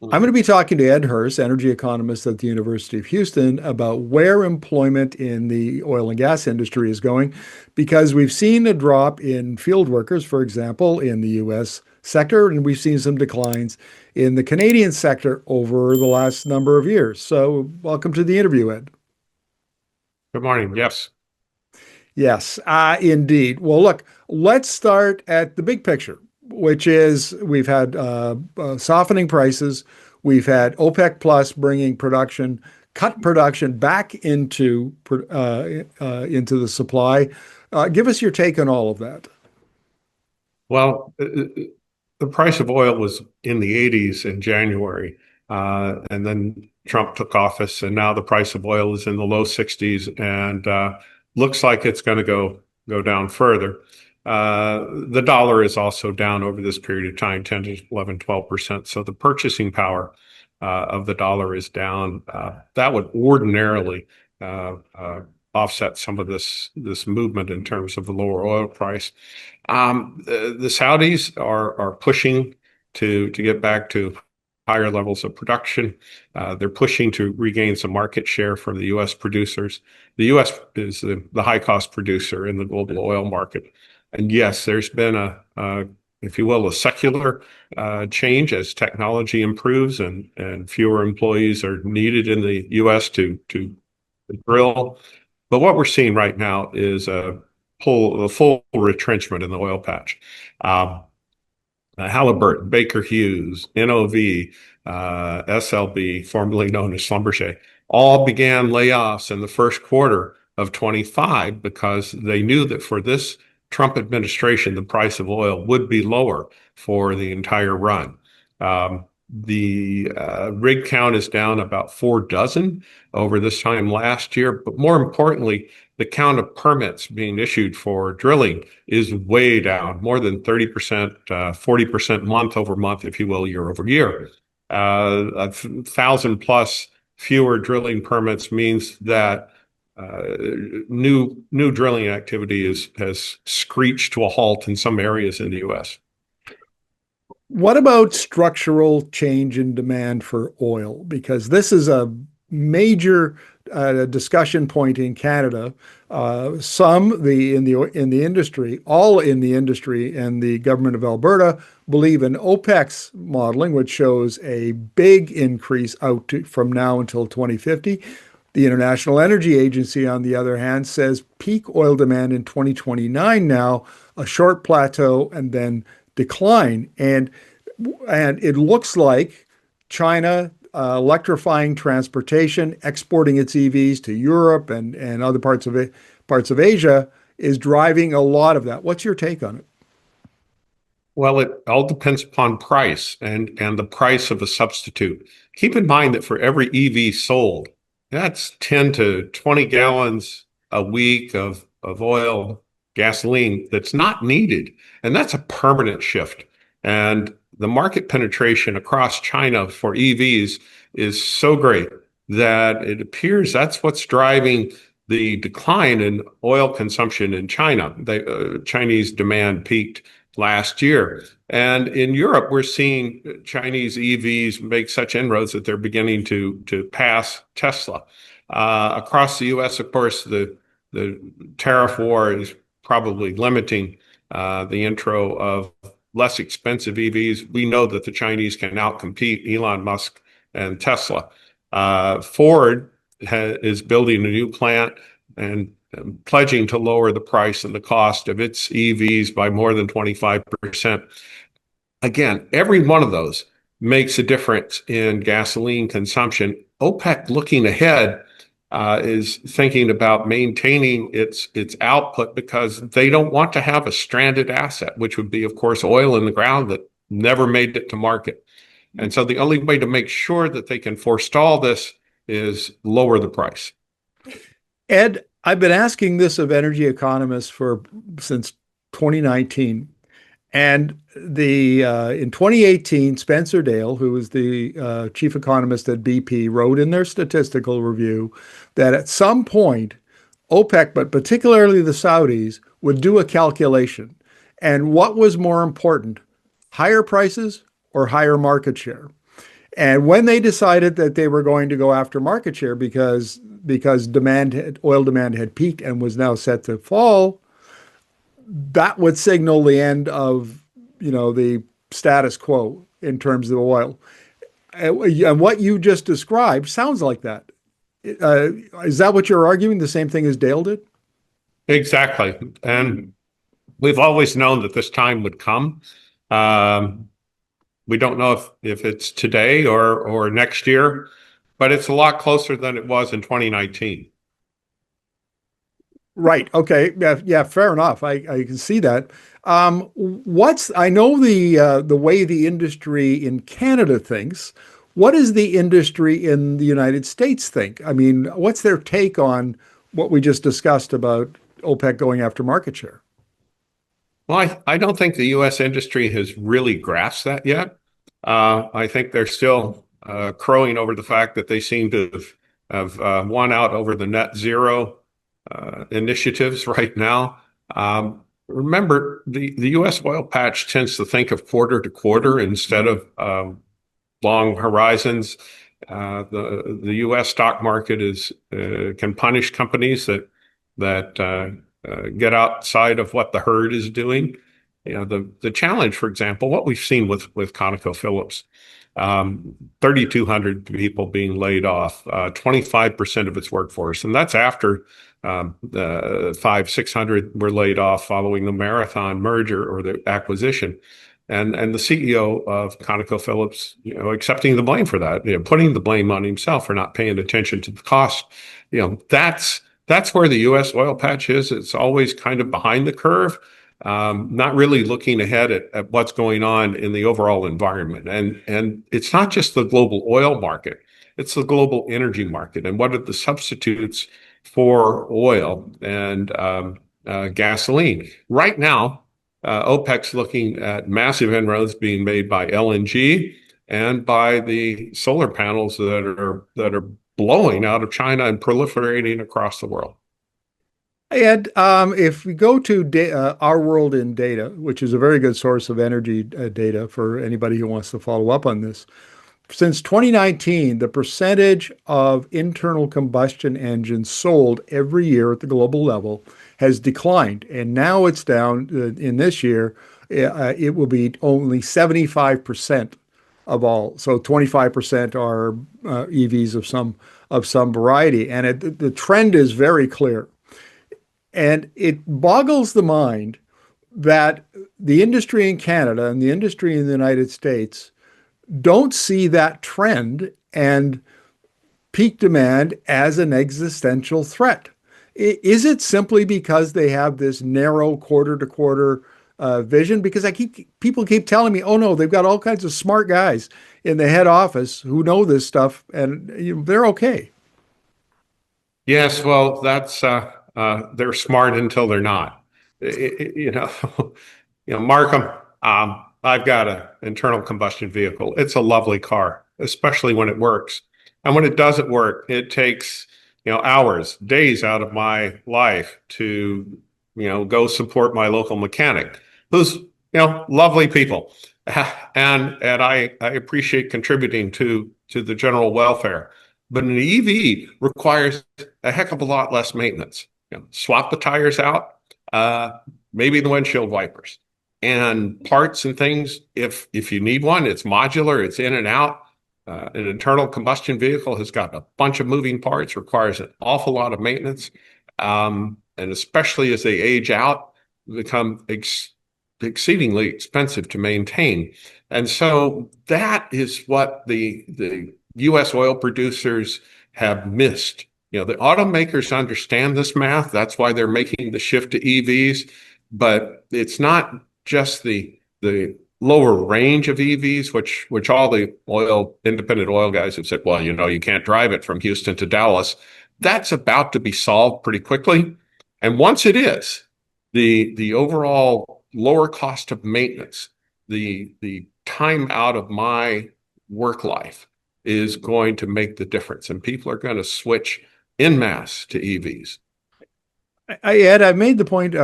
I'm going to be talking to Ed Hurst, energy economist at the University of Houston, about where employment in the oil and gas industry is going, because we've seen a drop in field workers, for example, in the US sector, and we've seen some declines in the Canadian sector over the last number of years. So, welcome to the interview, Ed. Good morning. Yes. Yes, indeed. Well, look, let's start at the big picture, which is we've had softening prices. We've had OPEC Plus bringing production, cut production back into the supply. Give us your take on all of that. Well, the price of oil was in the 80s in January, and then Trump took office, and now the price of oil is in the low 60s, and looks like it's going to go down further. The dollar is also down over this period of time, 10 to 11, 12%. So the purchasing power of the dollar is down. That would ordinarily offset some of this movement in terms of the lower oil price. The Saudis are pushing to get back to higher levels of production. They're pushing to regain some market share from the U.S. producers. The U.S. is the high cost producer in the global oil market. And yes, there's been if you will, a secular change as technology improves and fewer employees are needed in the U.S. to drill. But what we're seeing right now is a full retrenchment in the oil patch. Halliburton, Baker Hughes, NOV, SLB, formerly known as Schlumberger, all began layoffs in the first quarter of 25 because they knew that for this Trump administration, the price of oil would be lower for the entire run. The rig count is down about 4 dozen over this time last year, but more importantly, the count of permits being issued for drilling is way down, more than 30%, 40% month over month, if you will, year over year. 1,000 plus fewer drilling permits means that new drilling activity has screeched to a halt in some areas in the U.S. What about structural change in demand for oil? Because this is a major discussion point in Canada. Some in the industry, all in the industry, and the government of Alberta believe in OPEC's modeling, which shows a big increase from now until 2050. The International Energy Agency, on the other hand, says peak oil demand in 2029 now, a short plateau, and then decline. And it looks like China electrifying transportation, exporting its EVs to Europe and other parts of Asia is driving a lot of that. What's your take on it? Well, it all depends upon price and the price of a substitute. Keep in mind that for every EV sold, that's 10 to 20 gallons a week of oil, gasoline that's not needed. And that's a permanent shift. And the market penetration across China for EVs is so great that it appears that's what's driving the decline in oil consumption in China. Chinese demand peaked last year. And in Europe, we're seeing Chinese EVs make such inroads that they're beginning to pass Tesla. Across the US, of course, the tariff war is probably limiting the intro of less expensive EVs. We know that the Chinese can outcompete Elon Musk and Tesla. Ford is building a new plant and pledging to lower the price and the cost of its EVs by more than 25%. Again, every one of those makes a difference in gasoline consumption. OPEC looking ahead is thinking about maintaining its output because they don't want to have a stranded asset, which would be, of course, oil in the ground that never made it to market. And so the only way to make sure that they can forestall this is lower the price. Ed, I've been asking this of energy economists since 2019. And in 2018, Spencer Dale, who was the chief economist at BP, wrote in their statistical review that at some point, OPEC, but particularly the Saudis, would do a calculation. And what was more important, higher prices or higher market share? And when they decided that they were going to go after market share because oil demand had peaked and was now set to fall, that would signal the end of, the status quo in terms of oil. And what you just described sounds like that. Uh, is that what you're arguing? The same thing as Dale did? Exactly. And we've always known that this time would come. Um, we don't know if it's today or next year, but it's a lot closer than it was in 2019. Right. Okay. Yeah, yeah, fair enough. I can see that. I know the way the industry in Canada thinks. What does the industry in the United States think? I mean, what's their take on what we just discussed about OPEC going after market share? Well, I don't think the U.S. industry has really grasped that yet. I think they're still crowing over the fact that they seem to have won out over the net zero initiatives right now. Remember, the U.S. oil patch tends to think of quarter to quarter instead of long horizons. The U.S. stock market is can punish companies that get outside of what the herd is doing. The challenge, for example, what we've seen with ConocoPhillips, 3,200 people being laid off, 25% of its workforce, and that's after the 600 were laid off following the Marathon merger or the acquisition. And the CEO of ConocoPhillips, accepting the blame for that, putting the blame on himself for not paying attention to the cost. That's where the U.S. oil patch is. It's always kind of behind the curve, not really looking ahead at what's going on in the overall environment. And it's not just the global oil market; it's the global energy market. And what are the substitutes for oil and gasoline? Right now, OPEC's looking at massive inroads being made by LNG and by the solar panels that are blowing out of China and proliferating across the world. And if we go to Our World in Data, which is a very good source of energy data for anybody who wants to follow up on this, since 2019, the percentage of internal combustion engines sold every year at the global level has declined. And now it's down in this year, it will be only 75% of all. So 25% are EVs of some variety. And the trend is very clear. And it boggles the mind that the industry in Canada and the industry in the United States don't see that trend and peak demand as an existential threat. Is it simply because they have this narrow quarter to quarter vision? Because people keep telling me, oh no, they've got all kinds of smart guys in the head office who know this stuff, and they're okay. Yes, well, that's they're smart until they're not. You know, Markham. I've got an internal combustion vehicle. It's a lovely car, especially when it works. And when it doesn't work, it takes hours, days out of my life to go support my local mechanic, who's lovely people, and I appreciate contributing to the general welfare. But an EV requires a heck of a lot less maintenance. Swap the tires out, uh, maybe the windshield wipers, and parts and things. If you need one, it's modular, it's in and out. An internal combustion vehicle has got a bunch of moving parts, requires an awful lot of maintenance, and especially as they age out, become exceedingly expensive to maintain. And so that is what the U.S. oil producers have missed. The automakers understand this math. That's why they're making the shift to EVs. But it's not just the lower range of EVs, which all the independent oil guys have said, well, you can't drive it from Houston to Dallas. That's about to be solved pretty quickly. And once it is, the overall lower cost of maintenance, the time out of my work life is going to make the difference, and people are going to switch en masse to EVs. Ed, I've made the point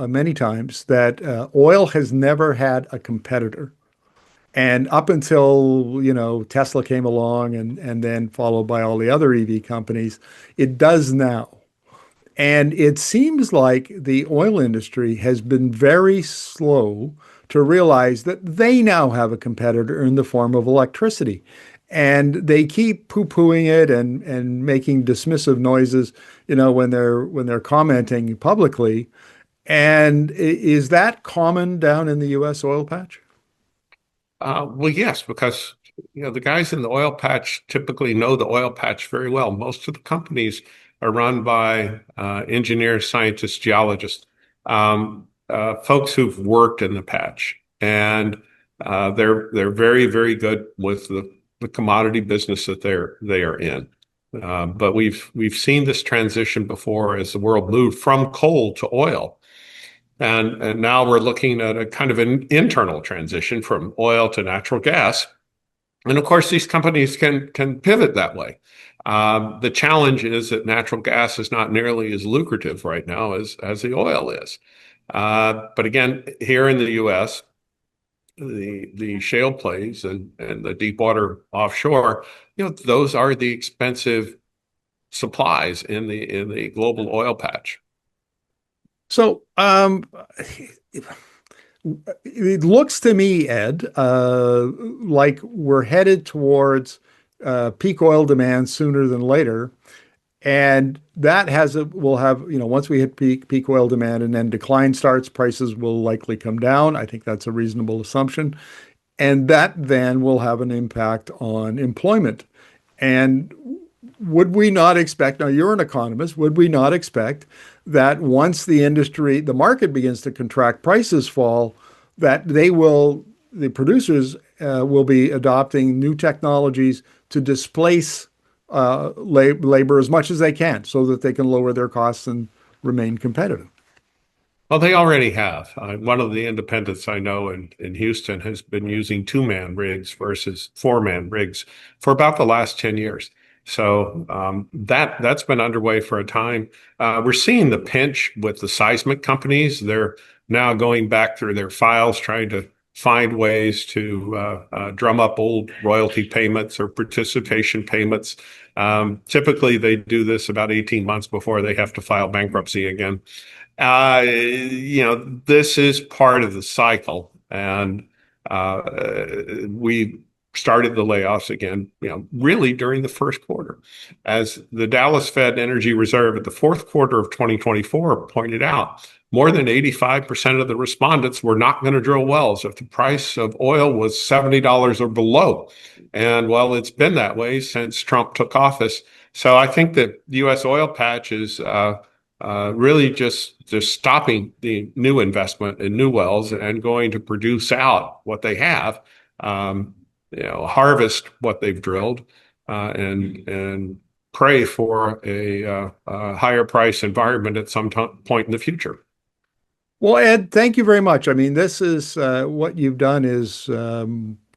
many times that oil has never had a competitor. And up until, Tesla came along and then followed by all the other EV companies, it does now. And it seems like the oil industry has been very slow to realize that they now have a competitor in the form of electricity. And they keep poo-pooing it and making dismissive noises, when they're commenting publicly. And is that common down in the US oil patch? Well, yes, because the guys in the oil patch typically know the oil patch very well. Most of the companies are run by engineers, scientists, geologists, folks who've worked in the patch, and they're very, very good with the commodity business that they are in. But we've seen this transition before as the world moved from coal to oil. And now we're looking at a kind of an internal transition from oil to natural gas. And of course, these companies can pivot that way. The challenge is that natural gas is not nearly as lucrative right now as the oil is. But again, here in the U.S., the shale plays and the deep water offshore, those are the expensive supplies in the global oil patch. So, it looks to me, Ed, like we're headed towards peak oil demand sooner than later. And that will have, once we hit peak oil demand and then decline starts, prices will likely come down. I think that's a reasonable assumption. And that then will have an impact on employment. And would we not expect, now you're an economist, would we not expect that once the market begins to contract, prices fall, that the producers will be adopting new technologies to displace labor as much as they can so that they can lower their costs and remain competitive? Well, they already have. One of the independents I know in Houston has been using two-man rigs versus four-man rigs for about the last 10 years. So that's been underway for a time. We're seeing the pinch with the seismic companies. They're now going back through their files, trying to find ways to drum up old royalty payments or participation payments. Typically, they do this about 18 months before they have to file bankruptcy again. This is part of the cycle, and we started the layoffs again, really during the first quarter. As the Dallas Fed Energy Reserve at the fourth quarter of 2024 pointed out, more than 85% of the respondents were not going to drill wells if the price of oil was $70 or below. And well, it's been that way since Trump took office. So I think that the U.S. oil patch is really just stopping the new investment in new wells and going to produce out what they have, harvest what they've drilled, and pray for a higher price environment at some point in the future. Well, Ed, thank you very much. I mean, this is what you've done is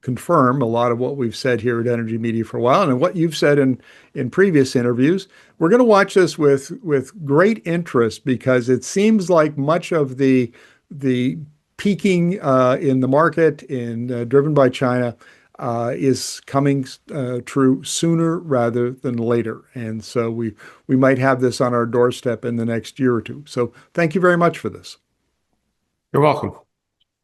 confirm a lot of what we've said here at Energy Media for a while, and what you've said in previous interviews. We're going to watch this with great interest because it seems like much of the peaking in the market driven by China is coming true sooner rather than later, and so we might have this on our doorstep in the next year or two. So, thank you very much for this. You're welcome.